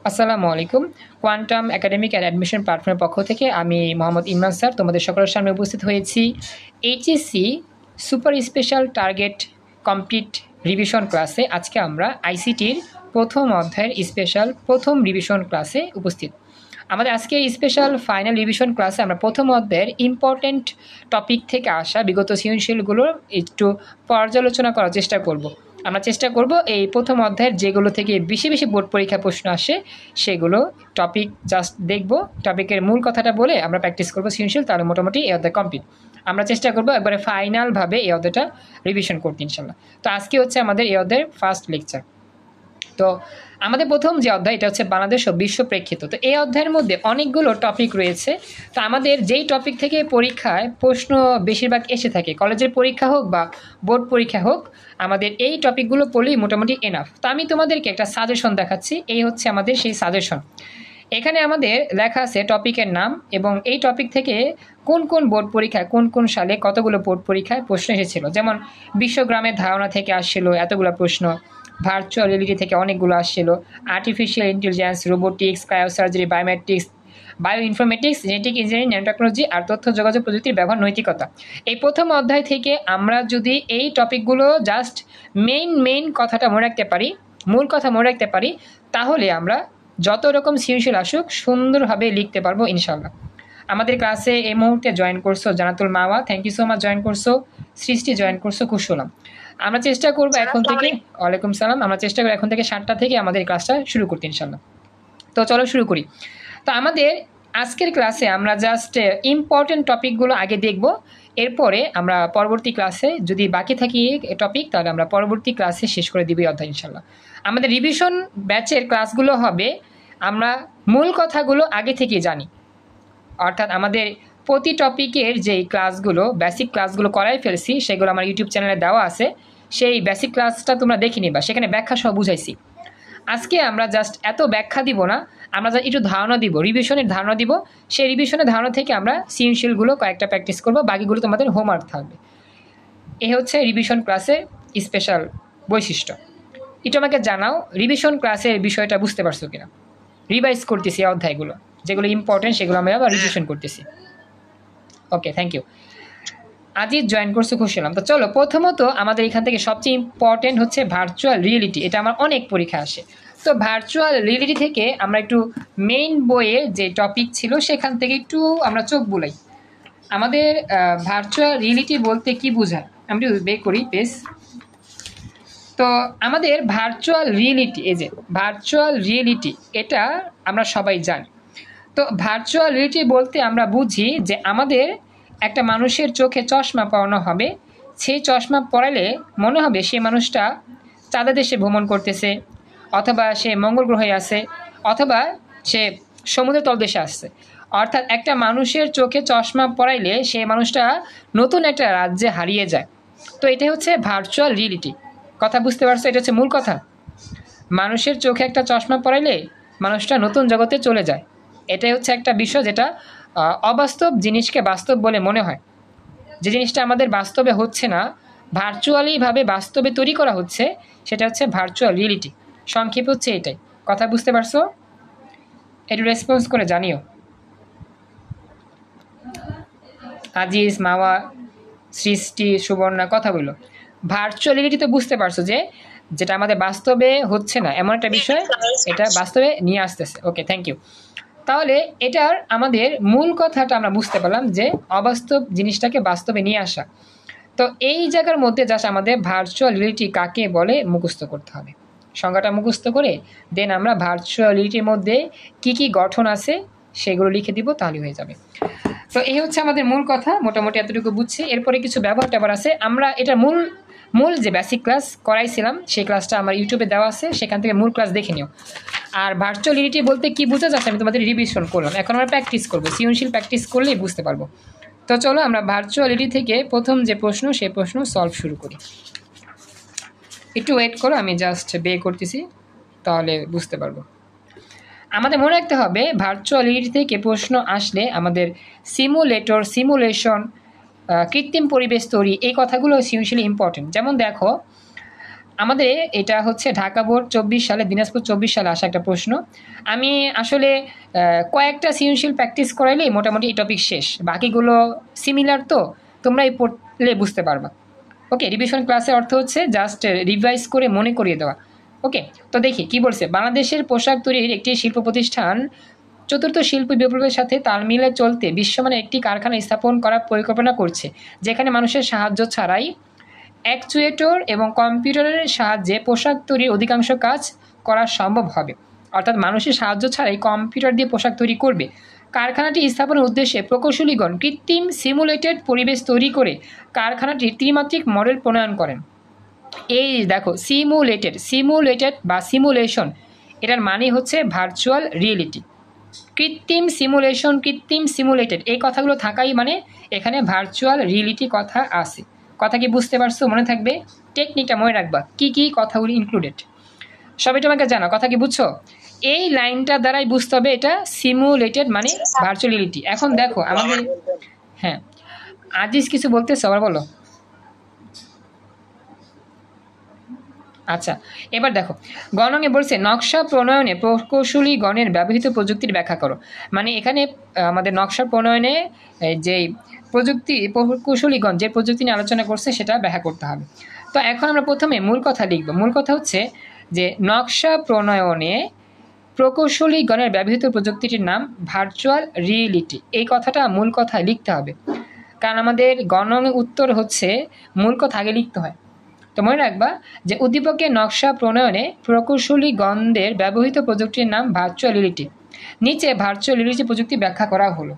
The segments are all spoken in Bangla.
আসসালামু আলাইকুম। কোয়ান্টাম একাডেমিক অ্যান্ড অ্যাডমিশন প্ল্যাটফর্মের পক্ষ থেকে আমি মোহাম্মদ ইমরান স্যার তোমাদের সকলের সামনে উপস্থিত হয়েছি HSC super special target complete revision ক্লাসে। আজকে আমরা আইসিটির প্রথম অধ্যায়ের স্পেশাল প্রথম রিভিশন ক্লাসে উপস্থিত। আমাদের আজকে স্পেশাল ফাইনাল রিভিশন ক্লাসে আমরা প্রথম অধ্যায়ের ইম্পর্টেন্ট টপিক থেকে আসা বিগত সৃজনশীলগুলোর একটু পর্যালোচনা করার চেষ্টা করব। আমরা চেষ্টা করব এই প্রথম অধ্যায়ের যেগুলো থেকে বেশি বেশি বোর্ড পরীক্ষা প্রশ্ন আসে সেগুলো টপিক জাস্ট দেখব, টপিকের মূল কথাটা বলে আমরা প্র্যাকটিস করবো সৃজনশীল, তাহলে মোটামুটি এই অধ্যায় কমপ্লিট। আমরা চেষ্টা করবো একবারে ফাইনালভাবে এই অধ্যায়টা রিভিশন করতে ইনশাল্লাহ। তো আজকে হচ্ছে আমাদের এই অধ্যায়ের ফার্স্ট লেকচার। তো আমাদের প্রথম যে অধ্যায় এটা হচ্ছে বাংলাদেশ ও বিশ্ব প্রেক্ষিত। তো এই অধ্যায়ের মধ্যে অনেকগুলো টপিক রয়েছে। তো আমাদের যেই টপিক থেকে পরীক্ষায় প্রশ্ন বেশিরভাগ এসে থাকে, কলেজের পরীক্ষা হোক বা বোর্ড পরীক্ষা হোক, আমাদের এই টপিকগুলো পড়লেই মোটামুটি এনাফ। তো আমি তোমাদেরকে একটা সাজেশন দেখাচ্ছি, এই হচ্ছে আমাদের সেই সাজেশন। এখানে আমাদের লেখা আছে টপিকের নাম এবং এই টপিক থেকে কোন কোন বোর্ড পরীক্ষায় কোন কোন সালে কতগুলো বোর্ড পরীক্ষায় প্রশ্ন এসেছিল। যেমন বিশ্বগ্রামের ধারণা থেকে আসছিল এতগুলো প্রশ্ন, ভার্চুয়াল রিয়েলিটি থেকে অনেকগুলো আসছিল, artificial intelligence, robotics, cryosurgery, biometrics, bio informatics, genetic engineering, nano technology আর তথ্য যোগাযোগ প্রযুক্তির ব্যবহার নৈতিকতা। এই প্রথম অধ্যায় থেকে আমরা যদি এই টপিকগুলো জাস্ট মেইন কথাটা মনে রাখতে পারি, মূল কথা মনে রাখতে পারি, তাহলে আমরা যত রকম সৃজনশীল আসুক সুন্দরভাবে লিখতে পারবো ইনশাল্লাহ। আমাদের ক্লাসে এই মুহূর্তে জয়েন করছো Janatul Mawa, thank you so much join করছো। সৃষ্টি জয়েন করছো, খুশ হলাম। আমরা চেষ্টা করবো এখন থেকে, ওয়ালাইকুম সালাম, আমরা চেষ্টা করবো এখন থেকে 7টা থেকে আমাদের ক্লাসটা শুরু করতে ইনশাল্লাহ। তো চলো শুরু করি। তো আমাদের আজকের ক্লাসে আমরা জাস্ট ইম্পর্টেন্ট টপিকগুলো আগে দেখব, এরপরে আমরা পরবর্তী ক্লাসে যদি বাকি থাকি টপিক তাহলে আমরা পরবর্তী ক্লাসে শেষ করে দিব এই অধ্যায় ইনশাল্লাহ। আমাদের রিভিশন ব্যাচের ক্লাসগুলো হবে আমরা মূল কথাগুলো আগে থেকে জানি, অর্থাৎ আমাদের প্রতি টপিকের যেই ক্লাসগুলো বেসিক ক্লাসগুলো করাই ফেলছি সেগুলো আমার ইউটিউব চ্যানেলে দেওয়া আছে, সেই বেসিক ক্লাসটা তোমরা দেখে নিবা, সেখানে ব্যাখ্যা সহ বুঝাইছি। আজকে আমরা জাস্ট এত ব্যাখ্যা দিব না, আমরা যা একটু ধারণা দিব, রিভিশনের ধারণা দিব, সেই রিভিশনের ধারণা থেকে আমরা সৃজনশীলগুলো কয়েকটা প্র্যাকটিস করবো, বাকিগুলো তোমাদের হোমওয়ার্ক থাকবে। এ হচ্ছে রিভিশন ক্লাসের স্পেশাল বৈশিষ্ট্য। একটু আমাকে জানাও রিভিশন ক্লাসের বিষয়টা বুঝতে পারছো কিনা। রিভাইজ করতেছি অধ্যায়গুলো, যেগুলো ইম্পর্টেন্ট সেগুলো আমি আবার রিভিশন করতেছি। ওকে, থ্যাংক ইউ। আজিজ জয়েন করছো, খুশি হলাম। তো চলো, প্রথমত আমাদের এখান থেকে সবচেয়ে ইম্পর্টেন্ট হচ্ছে ভার্চুয়াল রিয়েলিটি। এটা আমার অনেক পরীক্ষা আসে। তো ভার্চুয়াল রিয়েলিটি থেকে আমরা একটু মেইন বইয়ে যে টপিক ছিল সেখান থেকে একটু আমরা চোখ বুলাই। আমাদের ভার্চুয়াল রিয়েলিটি বলতে কি বোঝায় আমি একটু বের করি পেজ। তো আমাদের ভার্চুয়াল রিয়েলিটি, এই যে ভার্চুয়াল রিয়েলিটি, এটা আমরা সবাই জানি। তো ভার্চুয়াল রিয়েলিটি বলতে আমরা বুঝি যে আমাদের একটা মানুষের চোখে চশমা পরানো হবে, সেই চশমা পরালে মনে হবে সে মানুষটা চাঁদা দেশে ভ্রমণ করতেছে, অথবা সে মঙ্গল গ্রহে আছে, অথবা সে সমুদ্র তলদেশে আসছে। অর্থাৎ একটা মানুষের চোখে চশমা পরাইলে সে মানুষটা নতুন একটা রাজ্যে হারিয়ে যায়। তো এটাই হচ্ছে ভার্চুয়াল রিয়েলিটি। কথা বুঝতে পারছো? এটা হচ্ছে মূল কথা। মানুষের চোখে একটা চশমা পরাইলে মানুষটা নতুন জগতে চলে যায়। এটাই হচ্ছে একটা বিষয় যেটা অবাস্তব জিনিসকে বাস্তব বলে মনে হয়। যে জিনিসটা আমাদের বাস্তবে হচ্ছে না, ভার্চুয়ালিভাবে বাস্তবে তৈরি করা হচ্ছে, সেটা হচ্ছে ভার্চুয়াল রিয়েলিটি। সংক্ষেপে হচ্ছে এটাই। কথা বুঝতে পারছো? একটু রেসপন্স করে জানিও। আজিজ, মাওয়া, সৃষ্টি, সুবর্ণা, কথা বললো। ভার্চুয়াল রিয়েলিটি তো বুঝতে পারছো যে যেটা আমাদের বাস্তবে হচ্ছে না এমন একটা বিষয়, এটা বাস্তবে নিয়ে আসতেছে। ওকে, থ্যাংক ইউ। তাহলে এটার আমাদের মূল কথাটা আমরা বুঝতে পারলাম যে অবাস্তব জিনিসটাকে বাস্তবে নিয়ে আসা। তো এই জায়গার মধ্যে জাস্ট আমাদের ভার্চুয়াল রিয়েলিটি কাকে বলে মুখস্থ করতে হবে। সংজ্ঞাটা মুখস্থ করে দেন আমরা ভার্চুয়াল রিয়েলিটির মধ্যে কি কি গঠন আছে সেগুলো লিখে দিব, তাহলে হয়ে যাবে। তো এই হচ্ছে আমাদের মূল কথা, মোটামুটি এতটুকু বুঝছি। এরপরে কিছু ব্যবহার ট্যাবহার আছে। আমরা এটা মূল যে বেসিক ক্লাস করাইছিলাম সেই ক্লাসটা আমার ইউটিউবে দেওয়া আছে, সেখান থেকে মূল ক্লাস দেখে নিও। আর ভার্চুয়াল রিয়েলিটি বলতে কি বোঝা যাচ্ছে আমি তোমাদের রিভিশন করলাম, এখন আমরা প্র্যাকটিস করবো, সৃজনশীল প্র্যাকটিস করলেই বুঝতে পারবো। তো চলো আমরা ভার্চুয়াল রিয়েলিটি থেকে প্রথম যে প্রশ্ন সেই প্রশ্ন সলভ শুরু করি। একটু ওয়েট করো, আমি জাস্ট বে করতেছি, তাহলে বুঝতে পারবো। আমাদের মনে রাখতে হবে ভার্চুয়াল রিয়েলিটি থেকে প্রশ্ন আসলে আমাদের সিমুলেশন, কৃত্রিম পরিবেশ তৈরি, এই কথাগুলো সৃজনশীল ইম্পর্টেন্ট। যেমন দেখো, আমাদের এটা হচ্ছে ঢাকা বোর্ড 24 সালে, দিনাজপুর 24 সালে আসা একটা প্রশ্ন। আমি আসলে কয়েকটা সৃজনশীল প্র্যাকটিস করাইলেই মোটামুটি এই টপিক শেষ, বাকিগুলো সিমিলার, তো তোমরা এই পড়লে বুঝতে পারবা। ওকে, রিভিশন ক্লাসের অর্থ হচ্ছে জাস্ট রিভাইজ করে মনে করিয়ে দেওয়া। ওকে, তো দেখি কি বলছে। বাংলাদেশের পোশাক তৈরির একটি শিল্প প্রতিষ্ঠান চতুর্থ শিল্প বিপ্লবের সাথে তাল মিলে চলতে বিশ্বমানের একটি কারখানা স্থাপন করার পরিকল্পনা করছে, যেখানে মানুষের সাহায্য ছাড়াই অ্যাকচুয়েটর এবং কম্পিউটারের সাহায্যে পোশাক তৈরির অধিকাংশ কাজ করা সম্ভব হবে। অর্থাৎ মানুষের সাহায্য ছাড়াই কম্পিউটার দিয়ে পোশাক তৈরি করবে। কারখানাটি স্থাপনের উদ্দেশ্যে প্রকৌশলীগণ কৃত্রিম সিমুলেটেড পরিবেশ তৈরি করে কারখানাটির ত্রিমাত্রিক মডেল প্রণয়ন করেন। এই দেখো, সিমুলেটেড বা সিমুলেশন, এটার মানে হচ্ছে ভার্চুয়াল রিয়েলিটি। কৃত্রিম সিমুলেটেড, এই কথাগুলো থাকাই মানে এখানে ভার্চুয়াল রিয়েলিটি কথা আছে। কথা কি বুঝতে পারছো? মনে থাকবে, টেকনিকটা মনে রাখবা, কি কি কথাগুলি ইনক্লুডেড সবই তোমাকে জানা। কথা কি বুঝছো? এই লাইনটা দ্বারাই বুঝতে হবে এটা সিমুলেটেড মানে ভার্চুয়াল রিয়েলিটি। এখন দেখো আমাদের, হ্যাঁ আজিজ কিছু বলতেছো, আবার বলো। আচ্ছা, এবার দেখো গণনে বলছে নকশা প্রণয়নে প্রকৌশলী গণের ব্যবহৃত প্রযুক্তির ব্যাখ্যা করো। মানে এখানে আমাদের নকশা প্রণয়নে যে প্রকৌশলীগণ যে প্রযুক্তি নিয়ে আলোচনা করছে সেটা ব্যাখ্যা করতে হবে। তো এখন আমরা প্রথমে মূল কথা লিখব। মূল কথা হচ্ছে যে নকশা প্রণয়নে প্রকৌশলীগণের ব্যবহৃত প্রযুক্তিটির নাম ভার্চুয়াল রিয়েলিটি। এই কথাটা মূল কথায় লিখতে হবে, কারণ আমাদের গণনের উত্তর হচ্ছে মূল কথা আগে লিখতে হয়। তো মনে রাখবা যে উদ্দীপকের নকশা প্রণয়নে প্রকৌশলীগণদের ব্যবহৃত প্রযুক্তির নাম ভার্চুয়াল রিয়েলিটি। নিচে ভার্চুয়াল রিয়েলিটি প্রযুক্তি ব্যাখ্যা করা হলো।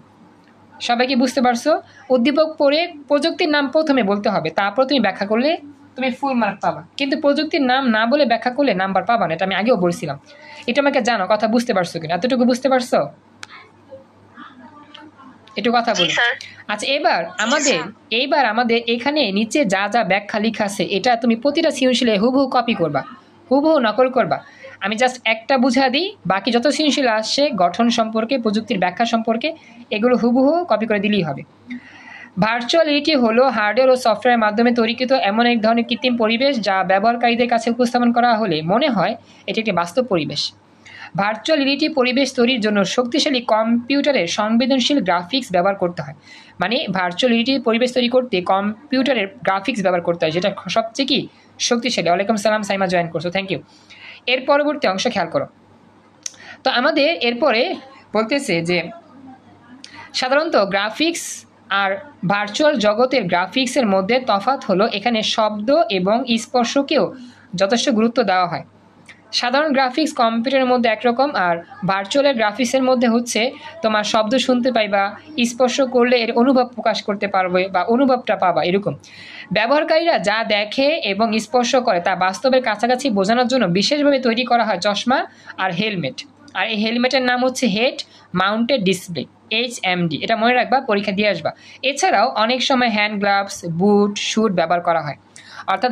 সবাই কি বুঝতে পারছো? উদ্দীপক পড়ে প্রযুক্তির নাম প্রথমে বলতে হবে, তারপর তুমি ব্যাখ্যা করলে তুমি ফুল মার্ক পাবা। কিন্তু প্রযুক্তির নাম না বলে ব্যাখ্যা করলে নাম্বার পাবা না, এটা আমি আগেও বলছিলাম। এটা আমাকে জানো, কথা বুঝতে পারছো কিনা? এতটুকু বুঝতে পারছো? একটু কথা বলি। আচ্ছা, এইবার আমাদের এখানে নিচে যা যা ব্যাখ্যা লেখা আছে এটা তুমি প্রতিটা সৃজনশীলে হুবহু কপি করবা, হুবহু নকল করবা। আমি জাস্ট একটা বুঝা দিই, বাকি যত সৃজনশীল আসছে গঠন সম্পর্কে, প্রযুক্তির ব্যাখ্যা সম্পর্কে, এগুলো হুবহু কপি করে দিলেই হবে। ভার্চুয়াল রিয়েলিটি হলো হার্ডওয়্যার ও সফটওয়্যারের মাধ্যমে তৈরিকৃত এমন এক ধরনের কৃত্রিম পরিবেশ যা ব্যবহারকারীদের কাছে উপস্থাপন করা হলে মনে হয় এটি একটি বাস্তব পরিবেশ। ভার্চুয়াল রিয়েলিটি পরিবেশ তৈরির জন্য শক্তিশালী কম্পিউটারের সংবেদনশীল গ্রাফিক্স ব্যবহার করতে হয়। মানে ভার্চুয়াল রিয়েলিটি পরিবেশ তৈরি করতে কম্পিউটারের গ্রাফিক্স ব্যবহার করতে হয়, যেটা সবচেয়ে কি শক্তিশালী। ওয়ালাইকুম সালাম, সাইমা জয়েন করছো, থ্যাংক ইউ। এর পরবর্তী অংশ খেয়াল করো। তো আমাদের এরপরে বলতেছে যে সাধারণত গ্রাফিক্স আর ভার্চুয়াল জগতের গ্রাফিক্সের মধ্যে তফাৎ হলো এখানে শব্দ এবং স্পর্শকেও যথেষ্ট গুরুত্ব দেওয়া হয়। সাধারণ গ্রাফিক্স কম্পিউটারের মধ্যে একরকম, আর ভার্চুয়ালের গ্রাফিক্সের মধ্যে হচ্ছে তোমার শব্দ শুনতে পাইবা, স্পর্শ করলে এর অনুভব প্রকাশ করতে পারবে বা অনুভবটা পাবা। এরকম ব্যবহারকারীরা যা দেখে এবং স্পর্শ করে তা বাস্তবের কাছাকাছি বোঝানোর জন্য বিশেষভাবে তৈরি করা হয় চশমা আর হেলমেট। আর এই হেলমেটের নাম হচ্ছে হেড মাউন্টেড ডিসপ্লে, HMD। এটা মনে রাখবা, পরীক্ষা দিয়ে আসবা। এছাড়াও অনেক সময় হ্যান্ড গ্লাভস, বুট, শুট ব্যবহার করা হয়। অর্থাৎ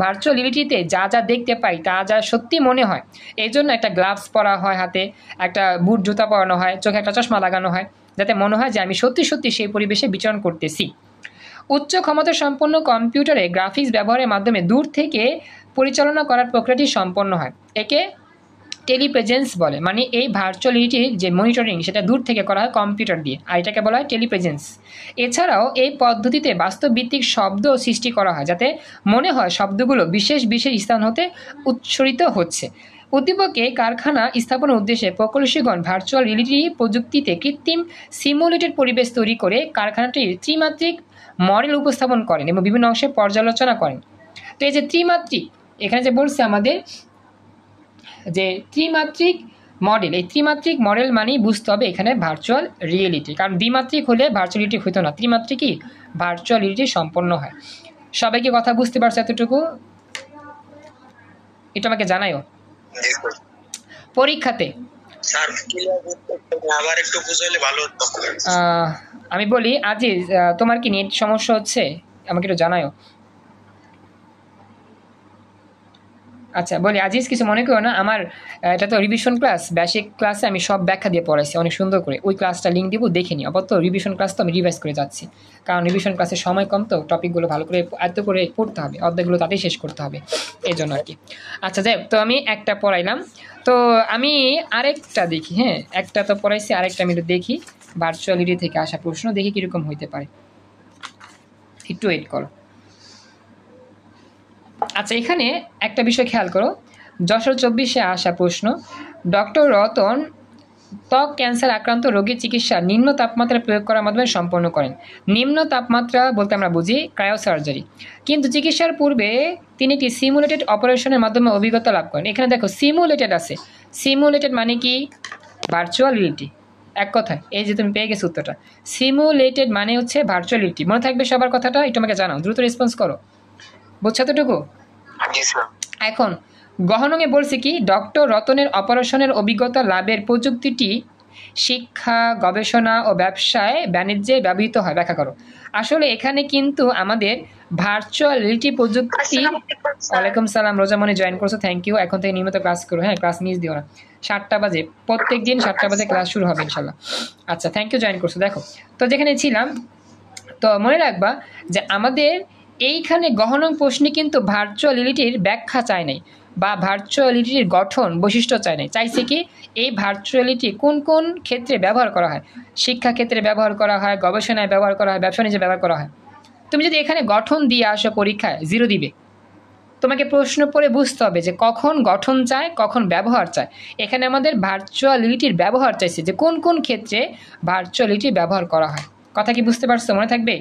ভার্চুয়াল রিয়েলিটিতে যা যা দেখতে পাই তা যা সত্যি মনে হয়, এই জন্য একটা গ্লাভস পরা হয় হাতে, একটা বুট জুতা পরানো হয়, চোখে একটা চশমা লাগানো হয়, যাতে মনে হয় যে আমি সত্যি সত্যি সেই পরিবেশে বিচরণ করতেছি। উচ্চ ক্ষমতা সম্পন্ন কম্পিউটারে গ্রাফিক্স ব্যবহারের মাধ্যমে দূর থেকে পরিচালনা করার প্রক্রিয়াটি সম্পন্ন হয়। একে টেলিপ্রেজেন্স বলে। মানে এই ভার্চুয়াল রিয়েলিটির যে মনিটরিং সেটা দূর থেকে করা হয় কম্পিউটার দিয়ে, আর এটাকে বলা হয় টেলিপ্রেজেন্স। এছাড়াও এই পদ্ধতিতে বাস্তবভিত্তিক শব্দ সৃষ্টি করা হয়, যাতে মনে হয় শব্দগুলো বিশেষ বিশেষ স্থান হতে উচ্চারিত হচ্ছে। উদ্দীপকে কারখানা স্থাপনের উদ্দেশ্যে প্রকৌশলীগণ ভার্চুয়াল রিয়েলিটি প্রযুক্তিতে কৃত্রিম সিমুলেটেড পরিবেশ তৈরি করে কারখানাটির ত্রিমাত্রিক মডেল উপস্থাপন করেন এবং বিভিন্ন অংশে পর্যালোচনা করেন। তো এই যে ত্রিমাত্রিক, এখানে যে বলছে আমাদের যে ত্রিমাত্রিক মডেল, এই ত্রিমাত্রিক মডেল মানেই বুঝতে হবে এখানে ভার্চুয়াল রিয়েলিটি, কারণ দ্বিমাত্রিক হলে ভার্চুয়াল রিয়েলিটি হতো না, ত্রিমাত্রিকই ভার্চুয়াল রিয়েলিটি সম্পন্ন হয়। সবাইকে কথা বুঝতে পারছো এতটুকু? এটা আমাকে জানাইও পরীক্ষাতে। আমি বলি আজিজ, তোমার কি নেট সমস্যা হচ্ছে? আমাকে একটু জানাইও। আচ্ছা বলি আজিজ, কিছু মনে করো না, আমার এটা তো রিভিশন ক্লাস, বেসিক ক্লাসে আমি সব ব্যাখ্যা দিয়ে পড়াইছি অনেক সুন্দর করে, ওই ক্লাসটা লিঙ্ক দিব, দেখে নিও। আপাতত রিভিশন ক্লাস তো আমি রিভাইজ করে যাচ্ছি, কারণ রিভিশন ক্লাসের সময় কম, তো টপিকগুলো ভালো করে আয়ত্ত করে পড়তে হবে, অধ্যায়গুলো তাতেই শেষ করতে হবে, এই জন্য আর কি। আচ্ছা যাই হোক, তো আমি একটা পড়াইলাম, তো আমি আরেকটা দেখি। হ্যাঁ, একটা তো পড়াইছি, আরেকটা আমি একটু দেখি ভার্চুয়ালিটি থেকে আসা প্রশ্ন, দেখি কীরকম হইতে পারে, একটু ওয়েট করো। আচ্ছা, এখানে একটা বিষয় খেয়াল করো, যশোর 24-এ আসা প্রশ্ন, ডক্টর রতন ত্বক ক্যান্সার আক্রান্ত রোগীর চিকিৎসা নিম্ন তাপমাত্রা প্রয়োগ করার মাধ্যমে সম্পন্ন করেন। নিম্ন তাপমাত্রা বলতে আমরা বুঝি ক্রায়োসার্জারি, কিন্তু চিকিৎসার পূর্বে তিনি একটি সিমুলেটেড অপারেশনের মাধ্যমে অভিজ্ঞতা লাভ করেন। এখানে দেখো সিমুলেটেড আছে, সিমুলেটেড মানে কি? Virtual reality. এক কথায় এই যে তুমি পেয়ে গেছো উত্তরটা, সিমুলেটেড মানে হচ্ছে ভার্চুয়াল রিয়েলিটি। মনে থাকবে সবার কথাটা, একটু আমাকে জানাও, দ্রুত রেসপন্স করো, বুঝছো এতটুকু? এখন গহনঙে বলছে কি, ডক্টর রতনের অপারেশনের অভিজ্ঞতা লাভের প্রযুক্তিটি শিক্ষা, গবেষণা ও ব্যবসায় বাণিজ্যে ব্যবহৃত হয়, ব্যাখ্যা করো। আসলে এখানে কিন্তু আমাদের ভার্চুয়াল রিয়েলিটি প্রযুক্তি। ওয়ালাইকুম সালাম, রোজামণি জয়েন করছো, থ্যাংক ইউ। এখন থেকে নিয়মিত ক্লাস করো, হ্যাঁ ক্লাস মিস দিও না, 7টা বাজে প্রত্যেক দিন, 7টা বাজে ক্লাস শুরু হবে ইনশাল্লাহ। আচ্ছা থ্যাংক ইউ, জয়েন করছো। দেখো তো যেখানে ছিলাম, তো মনে রাখবা যে আমাদের এইখানে গহনং প্রশ্নে কিন্তু ভার্চুয়াল রিয়েলিটির ব্যাখ্যা চাই নাই, বা ভার্চুয়ালিটির গঠন বৈশিষ্ট্য চাই নাই, চাইছে কি এই ভার্চুয়ালিটি কোন কোন ক্ষেত্রে ব্যবহার করা হয়। শিক্ষা ক্ষেত্রে ব্যবহার করা হয়, গবেষণায় ব্যবহার করা হয়, ব্যবসা বাণিজ্যে ব্যবহার করা হয়। তুমি যদি এখানে গঠন দিয়ে আসো পরীক্ষায় 0 দিবে। তোমাকে প্রশ্ন পড়ে বুঝতে হবে যে কখন গঠন চায়, কখন ব্যবহার চায়। এখানে আমাদের ভার্চুয়ালিটির ব্যবহার চাইছে, যে কোন কোন ক্ষেত্রে ভার্চুয়ালিটি ব্যবহার করা হয়। কথা কি বুঝতে পারছো? মনে থাকবে?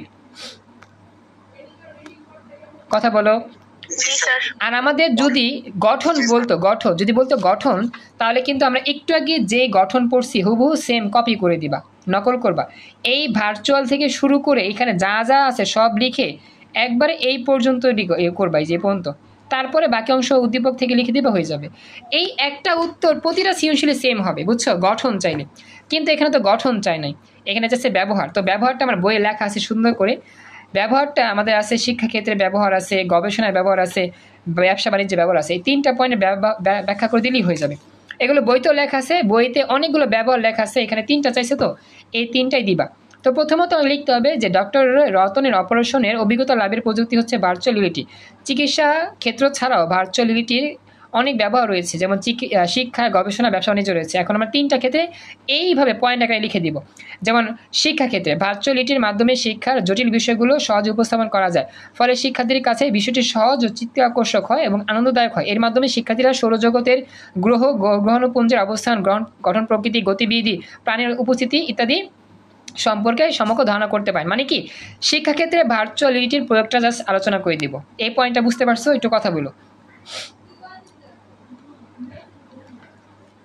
কথা বলো। আর আমাদের যদি গঠন বলতো, গঠন, তাহলে কিন্তু আমরা একটু আগে যে গঠন পড়ছি হুবহু সেম কপি করে দিবা, নকল করবা। এই ভার্চুয়াল থেকে শুরু করে এখানে যা যা আছে সব লিখে একবারে এই পর্যন্ত করবা, যে পর্যন্ত, তারপরে বাকি অংশ উদ্দীপক থেকে লিখে দিবা, হয়ে যাবে। এই একটা উত্তর প্রতিটা সৃজনশীলে সেম হবে, বুঝছো, গঠন চাইলে। কিন্তু এখানে তো গঠন চাই নাই, এখানে যাচ্ছে ব্যবহার। তো ব্যবহারটা আমার বইয়ে লেখা আছে সুন্দর করে, ব্যবহারটা আমাদের আছে শিক্ষাক্ষেত্রে ব্যবহার আছে, গবেষণায় ব্যবহার আছে, ব্যবসা বাণিজ্যে ব্যবহার আছে। এই 3টা পয়েন্টে ব্যাখ্যা করে দিলেই হয়ে যাবে। এগুলো বইতেও লেখা আছে, বইতে অনেকগুলো ব্যবহার লেখা আছে, এখানে 3টা চাইছে, তো এই 3টাই দিবা। তো প্রথমত লিখতে হবে যে ডক্টর রতনের অপারেশনের অভিজ্ঞতা লাভের প্রযুক্তি হচ্ছে ভার্চুয়াল রিয়েলিটি। চিকিৎসা ক্ষেত্র ছাড়াও ভার্চুয়াল রিয়েলিটির অনেক ব্যবহার রয়েছে, যেমন শিক্ষা, গবেষণা, ব্যবসা বাণিজ্য রয়েছে। এখন আমরা 3টা ক্ষেত্রে এইভাবে পয়েন্ট আকারে লিখে দিব। যেমন শিক্ষাক্ষেত্রে ভার্চুয়ালিটির মাধ্যমে শিক্ষার জটিল বিষয়গুলো সহজে উপস্থাপন করা যায়, ফলে শিক্ষার্থীর কাছে বিষয়টি সহজ ও চিত্ত আকর্ষক হয় এবং আনন্দদায়ক হয়। এর মাধ্যমে শিক্ষার্থীরা সৌরজগতের গ্রহণপুঞ্জের অবস্থান, গঠন প্রকৃতি, গতিবিধি, প্রাণের উপস্থিতি ইত্যাদি সম্পর্কে সমগ্র ধারণা করতে পারেন। মানে কি, শিক্ষাক্ষেত্রে ভার্চুয়াল রিয়েলিটির প্রয়োগটা জাস্ট আলোচনা করে দিব। এই পয়েন্টটা বুঝতে পারছো? একটু কথা বলো,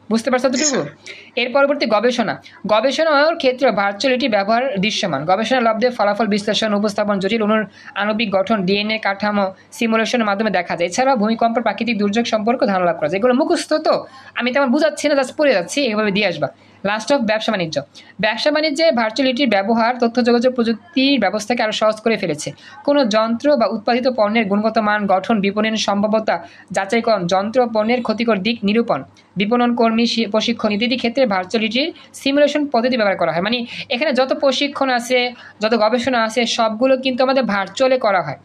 বুঝতে পারছো এতটুকু? এর পরবর্তী গবেষণার ক্ষেত্রে ভার্চুয়ালিটি ব্যবহার দৃশ্যমান। গবেষণা লব্ধে ফলাফল বিশ্লেষণ, উপস্থাপন, জটিল আণবিক গঠন, ডিএনএ কাঠামো সিমুলেশনের মাধ্যমে দেখা যায়। এছাড়াও ভূমিকম্প, প্রাকৃতিক দুর্যোগ সম্পর্কে ধারণা লাভ করা যায়। এগুলো মুখস্থ, তো আমি তেমন বুঝাচ্ছি না, জাস্ট পড়ে যাচ্ছি, এইভাবে দিয়ে আসবা। লাস্ট অফ ব্যবসা বাণিজ্যে ভার্চুয়ালিটির ব্যবহার তথ্য যোগাযোগ প্রযুক্তির ব্যবস্থাকে আরও সহজ করে ফেলেছে। কোনো যন্ত্র বা উৎপাদিত পণ্যের গুণগত মান, গঠন, বিপণন সম্ভাব্যতা যাচাইকরণ, যন্ত্র পণ্যের ক্ষতিকর দিক নিরূপণ, বিপণন কর্মী প্রশিক্ষণ ইত্যাদি ক্ষেত্রে ভার্চুয়ালিটির সিমুলেশন পদ্ধতি ব্যবহার করা হয়। মানে এখানে যত প্রশিক্ষণ আছে, যত গবেষণা আছে, সবগুলো কিন্তু আমাদের ভার্চুয়ালে করা হয়।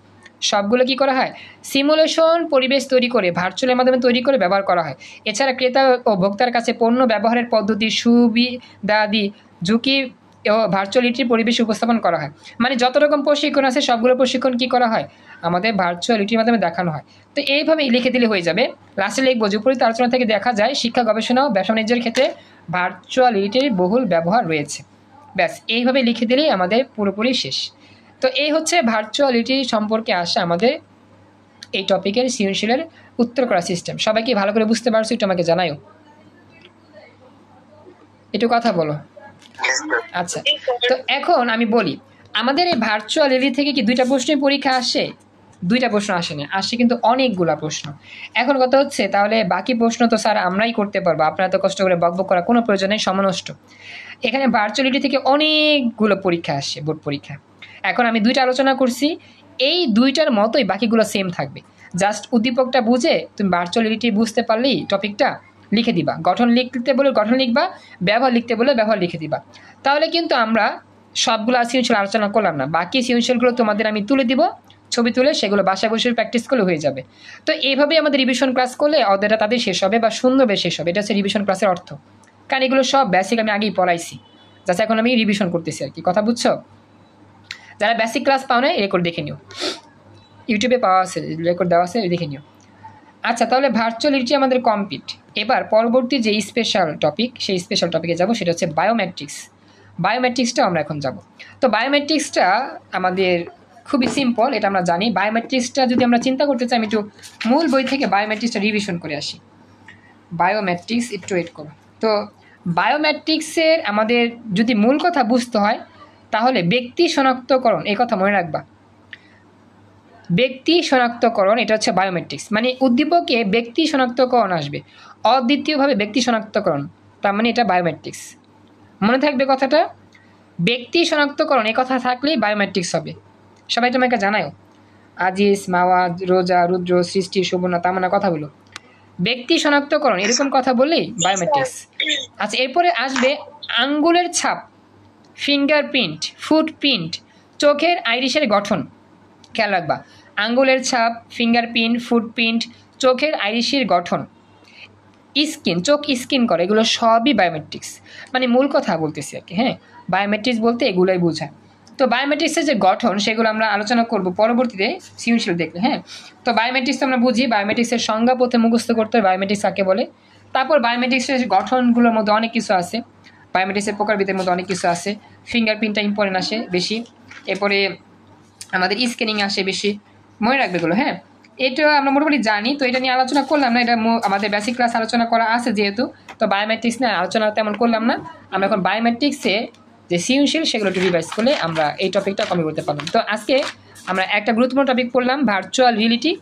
সবগুলো কি করা হয়? সিমুলেশন পরিবেশ তৈরি করে, ভার্চুয়ালের মাধ্যমে তৈরি করে ব্যবহার করা হয়। এছাড়া ক্রেতা ও ভোক্তার কাছে পণ্য ব্যবহারের পদ্ধতি, সুবিধাদি, ঝুঁকি ও ভার্চুয়ালিটির পরিবেশে উপস্থাপন করা হয়। মানে যত রকম প্রশিক্ষণ আছে সবগুলো প্রশিক্ষণ কি করা হয়? আমাদের ভার্চুয়ালিটির মাধ্যমে দেখানো হয়। তো এইভাবে লিখে দিলে হয়ে যাবে। লাস্টে লিখবো, উপরিত আলোচনা থেকে দেখা যায় শিক্ষা, গবেষণা ও ব্যবসা বাণিজ্যের ক্ষেত্রে ভার্চুয়ালিটির বহুল ব্যবহার রয়েছে। ব্যাস, এইভাবে লিখে দিলেই আমাদের পুরোপুরি শেষ। তো এই হচ্ছে ভার্চুয়ালিটি সম্পর্কে আসা আমাদের এই টপিকের সৃজনশীলের উত্তর করা সিস্টেম। সবাই কি ভালো করে বুঝতে পারছো? একটু আমাকে জানাও, একটু কথা বলো। আচ্ছা, তো এখন আমি বলি, আমাদের এই ভার্চুয়াল রিয়েলিটি থেকে কি 2টা প্রশ্নই পরীক্ষা আসে? 2টা প্রশ্ন আসে না, আসে কিন্তু অনেকগুলা প্রশ্ন। এখন কথা হচ্ছে, তাহলে বাকি প্রশ্ন তো স্যার আমরাই করতে পারবো, আপনারা তো কষ্ট করে বকবক করার কোনো প্রয়োজন নেই, সময় নষ্ট। এখানে ভার্চুয়ালিটি থেকে অনেকগুলো পরীক্ষা আসে, বোর্ড পরীক্ষা। এখন আমি 2টা আলোচনা করছি, এই 2টার মতোই বাকিগুলো সেম থাকবে। জাস্ট উদ্দীপকটা বুঝে তুমি ভার্চুয়াল রিয়েলিটি বুঝতে পারলেই টপিকটা লিখে দিবা। গঠন লিখতে বলে গঠন লিখবা, ব্যবহার লিখতে বলে ব্যবহার লিখে দিবা। তাহলে কিন্তু আমরা সবগুলো সৃজনশীল আলোচনা করলাম না, বাকি সৃজনশীলগুলো তোমাদের আমি তুলে দিব, ছবি তুলে সেগুলো বাসায় বসে প্র্যাকটিস করলে হয়ে যাবে। তো এইভাবেই আমাদের রিভিশন ক্লাস করলে অধ্যায়টা তাদের শেষ হবে বা সুন্দরভাবে শেষ হবে। এটা হচ্ছে রিভিশন ক্লাসের অর্থ, কারণ এগুলো সব বেসিক আমি আগেই পড়াইছি, জাস্ট এখন আমি রিভিশন করতেছি আর কি। কথা বুঝছো? যারা বেসিক ক্লাস পাও না রেকর্ড দেখে নিও, ইউটিউবে পাওয়া আছে, রেকর্ড দেওয়া আছে, দেখে নিও। আচ্ছা, তাহলে ভার্চুয়াল রিয়েলিটি আমাদের কমপ্লিট। এবার পরবর্তী যে স্পেশাল টপিক, সেই স্পেশাল টপিকে যাব, সেটা হচ্ছে বায়োমেট্রিক্স। বায়োমেট্রিক্সটা আমরা এখন যাব। তো বায়োমেট্রিক্সটা আমাদের খুবই সিম্পল, এটা আমরা জানি। বায়োমেট্রিক্সটা যদি আমরা চিন্তা করতে চাই, আমি একটু মূল বই থেকে বায়োমেট্রিক্সটা রিভিশন করে আসি। বায়োমেট্রিক্স একটু ওয়েট করো। তো বায়োমেট্রিক্সের আমাদের যদি মূল কথা বুঝতে হয়, তাহলে ব্যক্তি শনাক্তকরণ, এই কথা মনে রাখবা। ব্যক্তি শনাক্তকরণ, এটা হচ্ছে বায়োমেট্রিক্স, মানে উদ্দীপকে ব্যক্তি শনাক্তকরণ আসবে, অদ্বিতীয়ভাবে ব্যক্তি শনাক্তকরণ, তার মানে এটা বায়োমেট্রিক্স। মনে থাকবে কথাটা, ব্যক্তি শনাক্তকরণ এই কথা থাকলেই বায়োমেট্রিক্স হবে। সবাই তোমাকে জানাও, আজিজ, মাওয়াজ, রোজা, রুদ্র, সৃষ্টি, সুবর্ণা, তামান্না, কথা বলো। ব্যক্তি শনাক্তকরণ এরকম কথা বললেই বায়োমেট্রিক্স। আচ্ছা, এরপরে আসবে আঙ্গুলের ছাপ, ফিঙ্গারপ্রিন্ট, ফুটপ্রিন্ট, চোখের আইরিশের গঠন। খেয়াল রাখবা, আঙ্গুলের ছাপ, ফিঙ্গারপ্রিন্ট, ফুটপ্রিন্ট, চোখের আইরিশের গঠন, স্কিন, চোখ স্কিন করে, এগুলো সবই বায়োমেট্রিক্স। মানে মূল কথা বলতেছি আর কি। হ্যাঁ, বায়োমেট্রিক্স বলতে এগুলোই বোঝায়। তো বায়োমেট্রিক্সের যে গঠন সেগুলো আমরা আলোচনা করব পরবর্তীতে সৃজনশীল দেখলে। হ্যাঁ, তো বায়োমেট্রিক্স আমরা বুঝি, বায়োমেট্রিক্সের সংজ্ঞা প্রথমে মুখস্থ করতে হবে, বায়োমেট্রিক্স কাকে বলে। তারপর বায়োমেট্রিক্সের গঠনগুলোর মধ্যে অনেক কিছু আছে, বায়োমেট্রিক্সের প্রকারভেদের মধ্যে অনেক কিছু আছে। ফিঙ্গারপ্রিন্টটা ইম্পর্টেন্ট আসে বেশি, এরপরে আমাদের স্ক্যানিং আসে বেশি, মনে রাখবে এগুলো। হ্যাঁ, এটা আমরা মোটামুটি জানি, তো এটা নিয়ে আলোচনা করলাম না, এটা আমাদের বেসিক ক্লাস আলোচনা করা আছে যেহেতু, তো বায়োমেট্রিক্স নিয়ে আলোচনা তেমন করলাম না। আমরা এখন বায়োমেট্রিক্সে যে সৃজনশীল সেগুলো একটু রিভাইজ করলে আমরা এই টপিকটা কমে করতে পারলাম। তো আজকে আমরা একটা গুরুত্বপূর্ণ টপিক পড়লাম, ভার্চুয়াল রিয়েলিটি।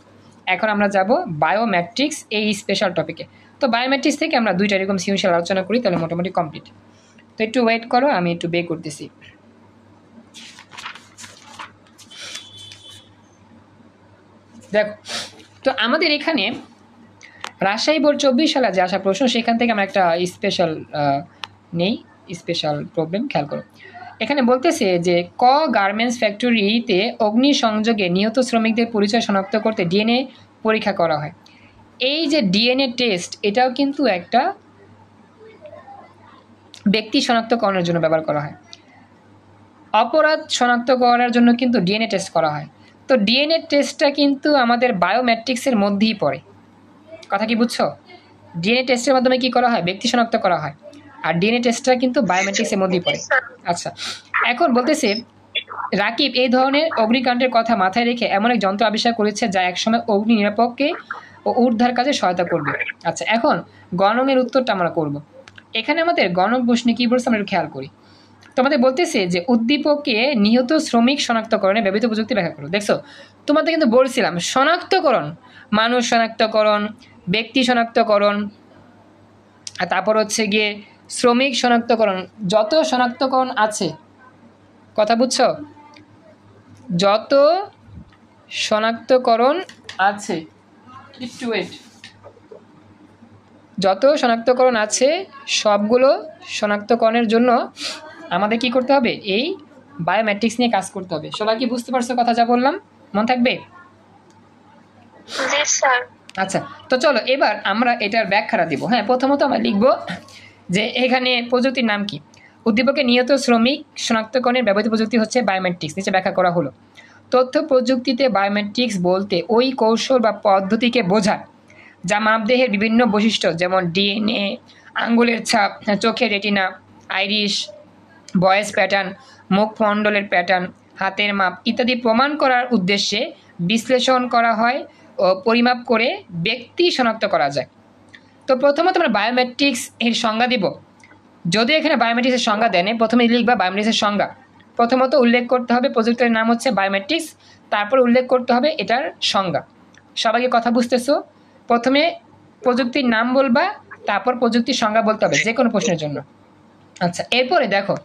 এখন আমরা যাব বায়োমেট্রিক্স এই স্পেশাল টপিকে। তো বায়োমেট্রিক্স থেকে আমরা দুইটা এরকম সৃজনশীল আলোচনা করি, তাহলে মোটামুটি কমপ্লিট। তো একটু ওয়েট করো, আমি একটু বে করতেছি। দেখো, তো আমাদের এখানে রাজশাহী বোর্ড 24 সালে যে আসা প্রশ্ন, সেখান থেকে আমরা একটা স্পেশাল নেই, স্পেশাল প্রবলেম। খেয়াল করো, এখানে বলতেছে যে ক গার্মেন্টস ফ্যাক্টরিতে অগ্নিসংযোগে নিহত শ্রমিকদের পরিচয় শনাক্ত করতে ডিএনএ পরীক্ষা করা হয়। এই যে ডিএনএ টেস্ট, এটাও কিন্তু একটা ব্যক্তি শনাক্তকরণের জন্য ব্যবহার করা হয়। অপরাধ শনাক্ত করার জন্য কিন্তু ডিএনএ টেস্ট করা হয়। তো ডিএনএ টেস্টটা কিন্তু আমাদের বায়োমেট্রিক্সের মধ্যেই পড়ে। কথা কি বুঝছো? ডিএনএ টেস্টের মাধ্যমে কি করা হয়? ব্যক্তি শনাক্ত করা হয়, আর ডিএনএ টেস্টটা কিন্তু বায়োমেট্রিক্সের মধ্যেই পড়ে। আচ্ছা, এখন বলতেছে রাকিব এই ধরনের অগ্নিকাণ্ডের কথা মাথায় রেখে এমন এক যন্ত্র আবিষ্কার করেছে যা একসময় অগ্নি নিরাপদকে ও উদ্ধার কাজে সহায়তা করবে। আচ্ছা, এখন গণনের উত্তরটা আমরা করব। এখানে আমাদের গণক প্রশ্নে কী বলছে আমরা একটু খেয়াল করি। তোমাদের বলতেছে যে উদ্দীপকে নিহত শ্রমিক শনাক্তকরণে ব্যবহৃত প্রযুক্তি ব্যাখ্যা করো। দেখছো, তোমাদের কিন্তু বলছিলাম শনাক্তকরণ, মানুষ শনাক্তকরণ, ব্যক্তি শনাক্তকরণ, আর তারপর হচ্ছে গিয়ে শ্রমিক শনাক্তকরণ, যত শনাক্তকরণ আছে, কথা বুঝছো, যত শনাক্তকরণ আছে, একটু ওয়েট, যত শনাক্তকরণ আছে সবগুলো শনাক্তকরণের জন্য আমাদের কি করতে হবে? এই বায়োমেট্রিক্স নিয়ে কাজ করতে হবে। সবাই কি বুঝতে পারছো কথা যা বললাম? মন থাকবে? আচ্ছা, তো চলো এবার আমরা এটার ব্যাখ্যাটা দিব। হ্যাঁ, প্রথমত আমরা লিখব যে এখানে প্রযুক্তির নাম কি। উদ্দীপকে নিহত শ্রমিক শনাক্তকরণের ব্যবহৃত প্রযুক্তি হচ্ছে বায়োমেট্রিক্স, নিচে ব্যাখ্যা করা হলো। তথ্য প্রযুক্তিতে বায়োমেট্রিক্স বলতে ওই কৌশল বা পদ্ধতিকে বোঝায় যা মানবদেহের বিভিন্ন বৈশিষ্ট্য যেমন ডিএনএ, আঙ্গুলের ছাপ, চোখের রেটিনা, আইরিশ, ভয়েস প্যাটার্ন, মুখমণ্ডলের প্যাটার্ন, হাতের মাপ ইত্যাদি প্রমাণ করার উদ্দেশ্যে বিশ্লেষণ করা হয় ও পরিমাপ করে ব্যক্তি শনাক্ত করা যায়। তো প্রথমত আমরা বায়োমেট্রিক্স এর সংজ্ঞা দিব। যদি এখানে বায়োমেট্রিক্সের সংজ্ঞা দেন, প্রথমে লিখবা বায়োমেট্রিক্সের সংজ্ঞা। প্রথমত উল্লেখ করতে হবে প্রযুক্তির নাম হচ্ছে বায়োমেট্রিক্স, তারপর উল্লেখ করতে হবে এটার সংজ্ঞা। সবাইকে কথা বুঝতেছো? প্রথমে প্রযুক্তির নাম বলবা, তারপর প্রযুক্তির সংজ্ঞা বলতে হবে যে কোনো প্রশ্নের জন্য। আচ্ছা, এরপরে দেখো,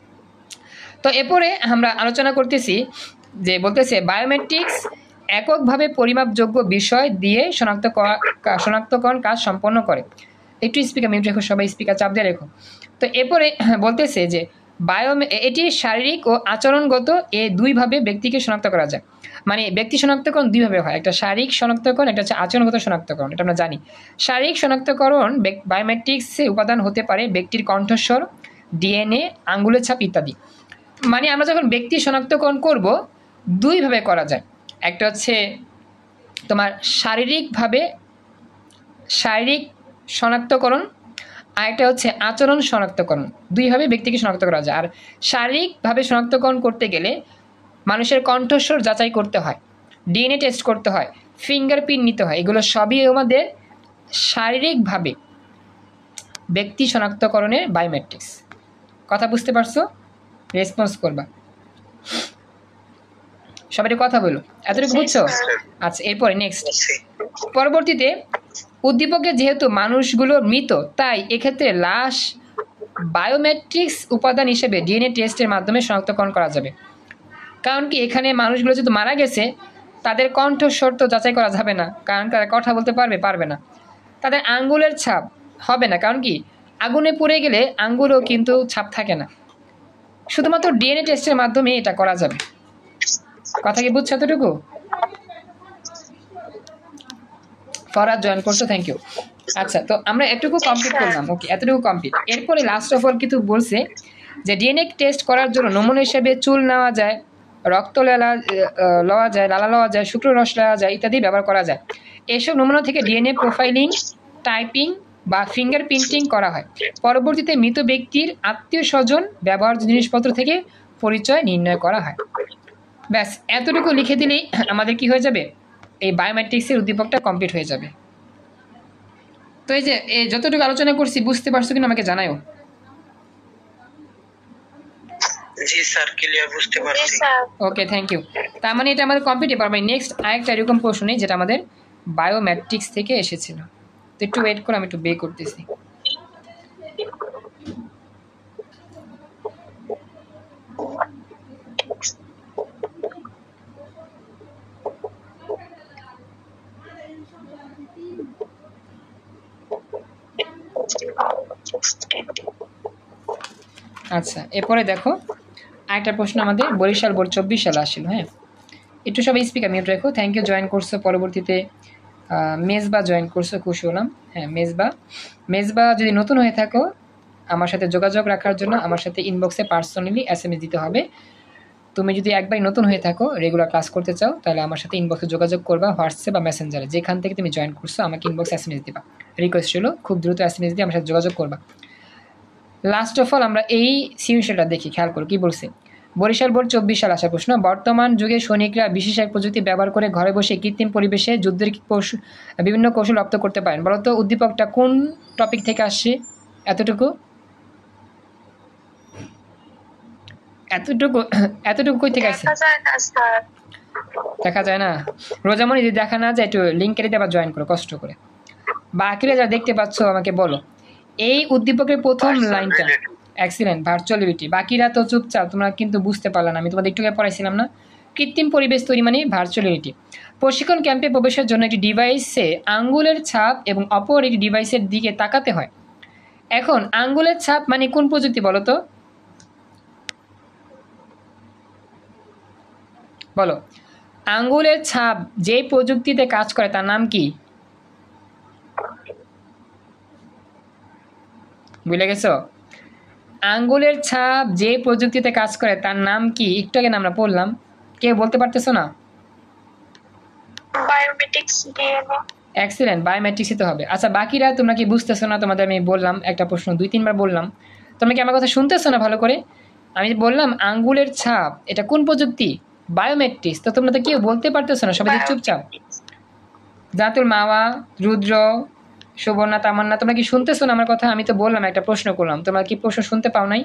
তো এরপরে আমরা আলোচনা করতেছি যে বলতেছে বায়োমেট্রিক্স এককভাবে পরিমাপযোগ্য বিষয় দিয়ে শনাক্তকরণ কাজ সম্পন্ন করে। একটু স্পিকার মিউট রেখো, সবাই স্পিকার চাপ দিয়ে রেখো। তো এরপরে বলতেছে যে এটি শারীরিক ও আচরণগত দুইভাবে ব্যক্তিকে শনাক্ত করা যায়। মানে ব্যক্তি শনাক্তকরণ দুইভাবে হয়, একটা শারীরিক শনাক্তকরণ, একটা হচ্ছে আচরণগত শনাক্তকরণ। এটা আমরা জানি। শারীরিক শনাক্তকরণ বায়োমেট্রিক্সে উপাদান হতে পারে ব্যক্তির কণ্ঠস্বর, ডিএনএ, আঙ্গুলের ছাপ ইত্যাদি। মানে আমরা যখন ব্যক্তি শনাক্তকরণ করব দুইভাবে করা যায়। একটা হচ্ছে তোমার শারীরিক শনাক্তকরণ, আর একটা হচ্ছে আচরণ শনাক্তকরণ। দুইভাবে ব্যক্তিকে শনাক্ত করা যায়। আর শারীরিকভাবে শনাক্তকরণ করতে গেলে মানুষের কণ্ঠস্বর যাচাই করতে হয়, ডিএনএ টেস্ট করতে হয়, ফিঙ্গারপ্রিন্ট নিতে হয়। এগুলো সবই আমাদের শারীরিকভাবে ব্যক্তি শনাক্তকরণের বায়োমেট্রিক্স। কথা বুঝতে পারছো? রেসপন্স করবা, সবাই কথা বলো। এতটুকু বুঝছো? আচ্ছা, এরপরে নেক্সট, পরবর্তীতে উদ্দীপকে যেহেতু মানুষগুলো মৃত, তাই এক্ষেত্রে লাশ বায়োমেট্রিক্স উপাদান হিসেবে ডিএনএ টেস্টের মাধ্যমে শনাক্তকরণ করা যাবে। কারণ কি, এখানে মানুষগুলো যেহেতু মারা গেছে, তাদের কণ্ঠস্বর তো যাচাই করা যাবে না, কারণ তারা কথা বলতে পারবে না। তাদের আঙ্গুলের ছাপ হবে না, কারণ কি আগুনে পুড়ে গেলে আঙ্গুলও কিন্তু ছাপ থাকে না। শুধুমাত্র ডিএনএ টেস্টের মাধ্যমে এটা করা যাবে। কথা কি বুঝছো এতটুকু? ফরহাদ জয়েন করছো, থ্যাংক ইউ। আচ্ছা, তো আমরা এটুকু কমপ্লিট করলাম। ওকে, এতটুকু কমপ্লিট। এরপরে লাস্ট অফ অল কিন্তু বলছে যে ডিএনএ টেস্ট করার জন্য নমুনা হিসেবে চুল নেওয়া যায়, রক্ত লওয়া যায়, লালা লওয়া যায়, শুক্র রস লওয়া যায় ইত্যাদি ব্যবহার করা যায়। এসব নমুনা থেকে ডিএনএ প্রোফাইলিং, টাইপিং বা ফিঙ্গার প্রিন্টিং করা হয়। পরবর্তীতে মৃত ব্যক্তির আত্মীয় স্বজন ব্যবহার্য জিনিসপত্র থেকে পরিচয় নির্ণয় করা হয়। ব্যাস, এতটুকু লিখে দিলেই আমাদের কি হয়ে যাবে, এই বায়োমেট্রিক্সের উদ্দীপকটা কমপ্লিট হয়ে যাবে। তো এই যে যতটুকু আলোচনা করছি বুঝতে পারছো কিনা আমাকে জানাও। জি স্যার, ক্লিয়ার বুঝতে পারছি। ওকে, থ্যাংক ইউ। তার মানে এটা আমাদের কমপ্লিট। এবার নেক্সট আরেকটা এরকম প্রশ্ন নেই যেটা আমাদের বায়োমেট্রিক্স থেকে এসেছিল। তো একটু ওয়েট করে, আমি একটু বে করতেছি। আচ্ছা, এরপরে দেখো আরেকটা প্রশ্ন আমাদের বরিশাল বোর্ড 24 সালে আসছিল। হ্যাঁ, একটু সবাই স্পিকার মিউট রেখো। থ্যাংক ইউ, জয়েন করছো। পরবর্তীতে মেজবা জয়েন করছো, খুশি হলাম। হ্যাঁ, মেজবা যদি নতুন হয়ে থাকো, আমার সাথে যোগাযোগ রাখার জন্য আমার সাথে ইনবক্সে পার্সোনালি SMS দিতে হবে। তুমি যদি একবার নতুন হয়ে থাকো, রেগুলার ক্লাস করতে চাও, তাহলে আমার সাথে ইনবক্সে যোগাযোগ করবা, হোয়াটসঅ্যাপ বা মেসেঞ্জারে, যেখান থেকে তুমি জয়েন করছো আমাকে ইনবক্সে SMS দিবা। রিকোয়েস্ট ছিল খুব দ্রুত SMS দিয়ে আমার সাথে যোগাযোগ করবা। লাস্ট অফ অল আমরা এই সিচুয়েশনটা দেখি, খেয়াল করো কি বলছে। বরিশাল বোর্ড 24 সাল আসা প্রশ্ন। বর্তমান যুগে সৈনিকরা বিশেষ এক প্রযুক্তি ব্যবহার করে ঘরে বসে কৃত্রিম পরিবেশে যুদ্ধের বিভিন্ন কৌশল রপ্ত করতে পারেন। বলতো উদ্দীপকটা কোন টপিক থেকে আসছে? এতটুকু কই থেকে আসছে? দেখা যায় না? রোজামণি, যদি দেখা না যায় একটু লিঙ্ক কেটে আবার জয়েন করো কষ্ট করে। বাকিরা যারা দেখতে পাচ্ছ আমাকে বলো, এই উদ্দীপকের প্রথম লাইনটা এক্সিলেন্ট, ভার্চুয়ালিটি। বাকিরা তো চুপচাপ, তোমরা কিন্তু বুঝতে পারলে না। আমি তোমাদের একটু পড়াইছিলাম না, কৃত্রিম পরিবেশ তৈরি মানে ভার্চুয়ালিটি। প্রশিক্ষণ ক্যাম্পে প্রবেশের জন্য একটি ডিভাইসে আঙ্গুলের ছাপ এবং অপর একটি ডিভাইসের দিকে তাকাতে হয়। এখন আঙ্গুলের ছাপ মানে কোন প্রযুক্তি বলো তো? বলো, আঙ্গুলের ছাপ যে প্রযুক্তিতে কাজ করে তার নাম কি? বুঝলে গেছো? আঙ্গুলের ছাপ যে প্রযুক্তিতে কাজ করে তার নাম কি? একটু আগে আমরা পড়লাম, কেউ বলতে পারতেছো না? Biometrics, DNA. এক্সিলেন্ট, বায়োমেট্রিক্সই তো হবে। আচ্ছা, বাকিরা তোমরা কি বুঝতেছো না? তোমাদের আমি বললাম একটা প্রশ্ন 2-3 বার বললাম, তোমরা কি আমার কথা শুনতেছো না ভালো করে? আমি বললাম আঙ্গুলের ছাপ এটা কোন প্রযুক্তি? বায়োমেট্রিক্স। তো তোমরা তো কেউ বলতে পারতেছো না, সবাই চুপচাপ। জাতুল মাওয়া, রুদ্র, সুবর্ণা, তামান্না, তোমরা কি শুনতেছো না আমার কথা? আমি তো বললাম একটা প্রশ্ন করলাম, তোমরা কি প্রশ্ন শুনতে পাও নাই?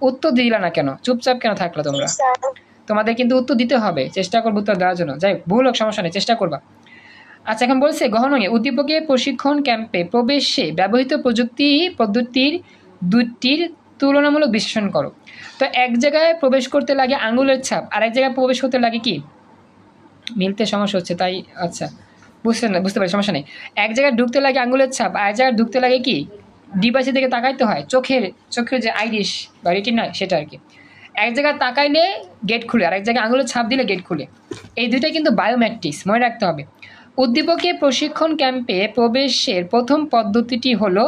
উত্তর দিলা না কেন? চুপচাপ কেন থাকলো তোমরা? তোমাদের কিন্তু উত্তর দিতে হবে, চেষ্টা করবো উত্তর দেওয়ার জন্য। যাই ভুল হোক সমস্যা নেই, চেষ্টা করবা। আচ্ছা, এখন বলছে গহনঙে উদ্দীপকে প্রশিক্ষণ ক্যাম্পে প্রবেশে ব্যবহৃত প্রযুক্তি পদ্ধতির দুটির তুলনামূলক বিশ্লেষণ করো। তো এক জায়গায় প্রবেশ করতে লাগে আঙ্গুলের ছাপ, আর এক জায়গায় প্রবেশ করতে লাগে কি? মিলতে সমস্যা হচ্ছে তাই। আচ্ছা, বুঝতে পারি, সমস্যা নেই। এক জায়গায় ঢুকতে লাগে আঙুলের ছাপ, আর এক জায়গায় ঢুকতে লাগে কি ডিভাইসের দিকে তাকাইতে হয়, চোখের যে আইরিশ বা রেটিনা সেটা আর কি। এক জায়গায় তাকাইলে গেট খুলে, আর এক জায়গায় আঙুলের ছাপ দিলে গেট খুলে। এই দুইটাই কিন্তু বায়োমেট্রিক্স, মনে রাখতে হবে। উদ্দীপকের প্রশিক্ষণ ক্যাম্পে প্রবেশের প্রথম পদ্ধতিটি হলো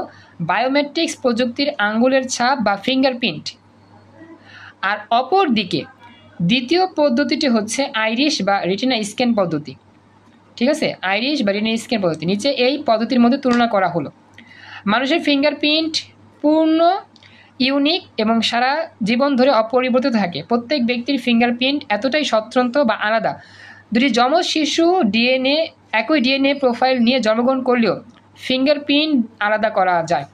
বায়োমেট্রিক্স প্রযুক্তির আঙুলের ছাপ বা ফিঙ্গারপ্রিন্ট। আর অপর দিকে দ্বিতীয় পদ্ধতিটি হচ্ছে আইরিশ বা রেটিনা স্ক্যান পদ্ধতি। ঠিক আছে, আইরিশ বা রেটিনা স্ক্যান পদ্ধতি। নিচে এই পদ্ধতির মধ্যে তুলনা করা হলো। মানুষের ফিঙ্গারপ্রিন্ট পূর্ণ, ইউনিক এবং সারা জীবন ধরে অপরিবর্তিত থাকে। প্রত্যেক ব্যক্তির ফিঙ্গারপ্রিন্ট এতটাই স্বতন্ত্র বা আলাদা, দুটি যমজ শিশু একই ডিএনএ প্রোফাইল নিয়ে জন্মগ্রহণ করলেও ফিঙ্গারপ্রিন্ট আলাদা করা যায়।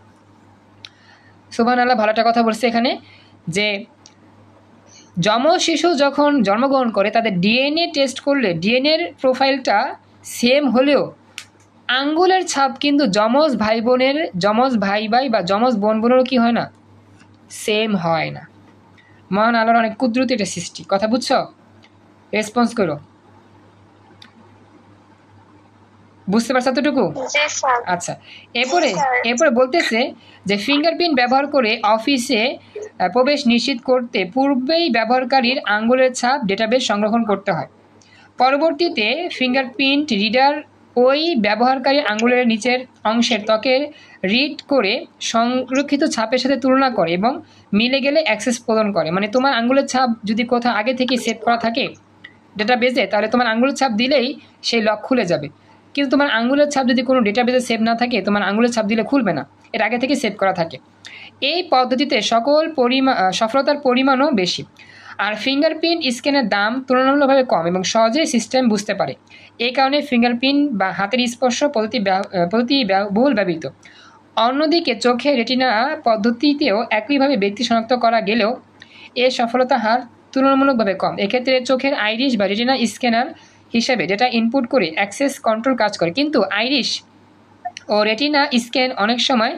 সুবহানাল্লাহ, ভালো একটা কথা বলছে এখানে যে যমজ শিশু যখন জন্মগ্রহণ করে তাদের ডিএনএ টেস্ট করলে ডিএনএর প্রোফাইলটা সেম হলেও আঙ্গুলের ছাপ কিন্তু যমজ ভাই বা যমজ বোনেরও কি হয় না, সেম হয় না। মহান আল্লাহর অনেক কুদরতি এটা সৃষ্টি। কথা বুঝছো? রেসপন্স করো, বুঝতে পারছো এতটুকু? আচ্ছা, এরপরে বলতেছে যে ফিঙ্গারপ্রিন্ট ব্যবহার করে অফিসে প্রবেশ নিশ্চিত করতে পূর্বেই ব্যবহারকারীর আঙ্গুলের ছাপ ডেটাবেস সংরক্ষণ করতে হয়। পরবর্তীতে ফিঙ্গারপ্রিন্ট রিডার ওই ব্যবহারকারীর আঙ্গুলের নিচের অংশের ত্বকের রিড করে সংরক্ষিত ছাপের সাথে তুলনা করে এবং মিলে গেলে অ্যাক্সেস প্রদান করে। মানে তোমার আঙ্গুলের ছাপ যদি কোথাও আগে থেকে সেট করা থাকে ডেটাবেসে, তাহলে তোমার আঙ্গুলের ছাপ দিলেই সেই লক খুলে যাবে। কিন্তু তোমার আঙ্গুলের ছাপ যদি কোনো ডেটাবেসে সেভ না থাকে, তোমার আঙ্গুলের ছাপ দিলে খুলবে না, এর আগে থেকে সেভ করা থাকে। এই পদ্ধতিতে সফলতার পরিমাণও বেশি। আর ফিঙ্গারপ্রিন্ট স্ক্যানের দাম তুলনামূলকভাবে কম এবং সহজেই সিস্টেম বুঝতে পারে। এই কারণে ফিঙ্গারপ্রিন্ট বা হাতের স্পর্শ পদ্ধতি বহুল ব্যবহৃত। অন্যদিকে চোখে রেটিনা পদ্ধতিতেও একইভাবে ব্যক্তি শনাক্ত করা গেলেও এর সফলতা হার তুলনামূলকভাবে কম। এক্ষেত্রে চোখের আইরিশ বা রেটিনা স্ক্যানার হিসেবে ডেটা ইনপুট করে অ্যাক্সেস কন্ট্রোল কাজ করে, কিন্তু আইরিশ ও রেটিনা স্ক্যান অনেক সময়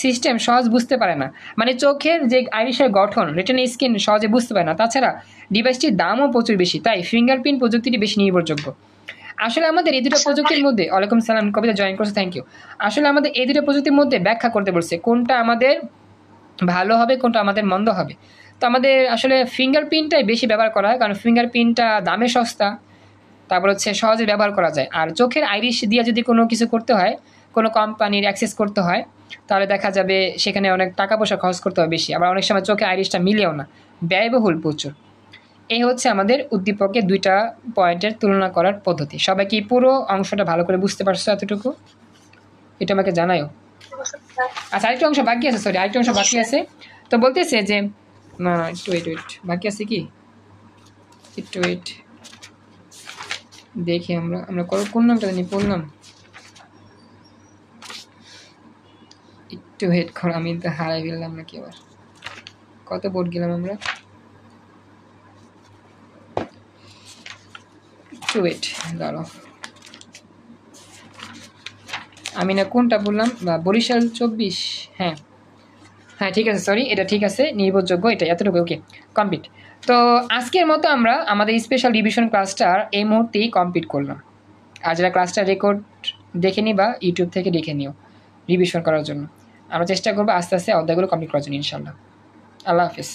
সিস্টেম সহজ বুঝতে পারে না। মানে চোখের যে আইরিশের গঠন রেটিনা স্ক্যান সহজে বুঝতে পারে না। তাছাড়া ডিভাইসটির দামও প্রচুর বেশি, তাই ফিঙ্গারপ্রিন্ট প্রযুক্তিটি বেশি নির্ভরযোগ্য। আসলে আমাদের এই দুটো প্রযুক্তির মধ্যে, ওয়ালাইকুম সালাম, কবিতা জয়েন করছে, থ্যাংক ইউ। আসলে আমাদের এই দুটো প্রযুক্তির মধ্যে ব্যাখ্যা করতে বলছে কোনটা আমাদের ভালো হবে, কোনটা আমাদের মন্দ হবে। তো আমাদের আসলে ফিঙ্গারপ্রিন্টটাই বেশি ব্যবহার করা হয়, কারণ ফিঙ্গারপ্রিন্টটা দামে সস্তা, তারপর হচ্ছে সহজে ব্যবহার করা যায়। আর চোখের আইরিশ দিয়ে যদি কোনো কিছু করতে হয়, কোনো কোম্পানির অ্যাক্সেস করতে হয়, তাহলে দেখা যাবে সেখানে অনেক টাকা পয়সা খরচ করতে হয় বেশি। আবার অনেক সময় চোখে আইরিশটা মিলেও না, ব্যয়বহুল প্রচুর। এই হচ্ছে আমাদের উদ্দীপকের দুইটা পয়েন্টের তুলনা করার পদ্ধতি। সবাই কি পুরো অংশটা ভালো করে বুঝতে পারছো এতটুকু? এটা আমাকে জানাও। আচ্ছা, আরেকটু অংশ বাকি আছে, আরেকটু অংশ বাকি আছে। তো বলতেছে যে না, একটু ওয়েট বাকি আছে কি, একটু ওয়েট দেখি। আমরা কোন নামটা জানি, পড়লাম, একটু ওয়েট করো। আমি তো হারাই ফেললাম নাকি আবার, কত বোর্ড গেলাম আমরা, একটু ওয়েট দাঁড়াও। আমি না কোনটা বললাম, বরিশাল 24, হ্যাঁ ঠিক আছে, সরি, এটা ঠিক আছে, নির্ভরযোগ্য, এটা এতটুকু, ওকে, কমপ্লিট। তো আজকের মতো আমরা আমাদের স্পেশাল রিভিশন ক্লাসটার এই মুহূর্তেই কমপ্লিট করলাম। আর যারা ক্লাসটা রেকর্ড দেখে নিই বা ইউটিউব থেকে দেখে নিও রিভিশন করার জন্য, আমরা চেষ্টা করবো আস্তে আস্তে অধ্যায়গুলো কমপ্লিট করার জন্য ইনশাআল্লাহ। আল্লাহ হাফিজ।